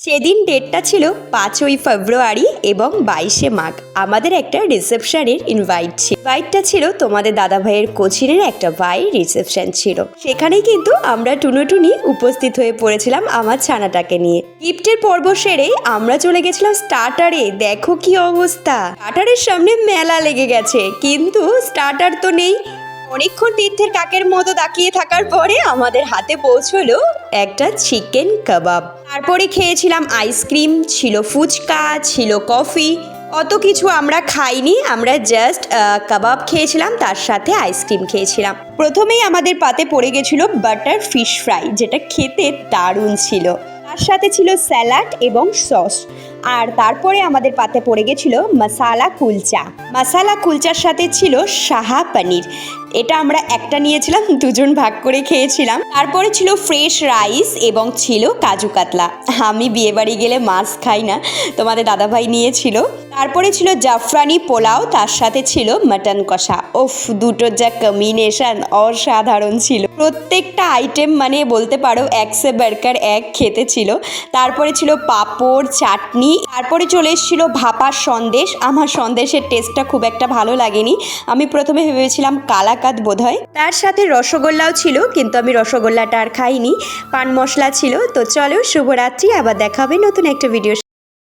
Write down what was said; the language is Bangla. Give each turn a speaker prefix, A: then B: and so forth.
A: সেদিন ডেটটা ছিল 5ই ফেব্রুয়ারি এবং 22শে মাঘ। আমাদের একটা রিসেপশনের ইনভাইট ছিল। ইনভাইটটা ছিল তোমাদের দাদাভাইয়ের কোচিনের একটা ভাই রিসেপশন ছিল। সেখানেই কিন্তু আমরা টুনি উপস্থিত হয়ে পড়েছিলাম আমার ছানাটাকে নিয়ে। গিফটের পর্ব সেরেই আমরা চলে গেছিলাম স্টার্টারে। দেখো কি অবস্থা, স্টার্টারের সামনে মেলা লেগে গেছে, কিন্তু স্টার্টার তো নেই। অনেকক্ষণ তীর্থের কাকের মতো তাকিয়ে থাকার পরে আমাদের হাতে পৌঁছলো একটা চিকেন কাবাব। তারপরে খেয়েছিলাম আইসক্রিম, ছিল ফুচকা, ছিল কফি। অত কিছু আমরা খাইনি, আমরা জাস্ট কাবাব খেয়েছিলাম, তার সাথে আইসক্রিম খেয়েছিলাম। প্রথমেই আমাদের পাতে পড়ে গেছিল বাটার ফিশ ফ্রাই, যেটা খেতে দারুণ ছিল। তার সাথে ছিল স্যালাড এবং সস। আর তারপরে আমাদের পাতে পড়ে গেছিল মশালা কুলচা। মশালা কুলচার সাথে ছিল শাহা পনির। এটা আমরা একটা নিয়েছিলাম, দুজন ভাগ করে খেয়েছিলাম। তারপরে ছিল ফ্রেশ রাইস এবং ছিল কাজু কাতলা। আমি বিয়েবাড়ি গেলে মাছ খাই না, তোমাদের দাদাভাই নিয়েছিল। তারপরে ছিল জাফরানি পোলাও, তার সাথে ছিল মাটন কষা। ওফ, দুটোর যা কম্বিনেশন অসাধারণ ছিল। প্রত্যেকটা আইটেম মানে বলতে পারো এক সে বাড়কার এক খেতে ছিল। তারপরে ছিল পাঁপড়, চাটনি। তারপরে চলে এসেছিল ভাপা সন্দেশ। আমার সন্দেশের টেস্টটা খুব একটা ভালো লাগেনি, আমি প্রথমে ভেবেছিলাম কালাকাঁদ বোধহয়। তার সাথে রসগোল্লাও ছিল, কিন্তু আমি রসগোল্লাটা আর খাইনি। পান মশলা ছিল। তো চলো, শুভরাত্রি, আবার দেখা হবে নতুন একটা ভিডিও।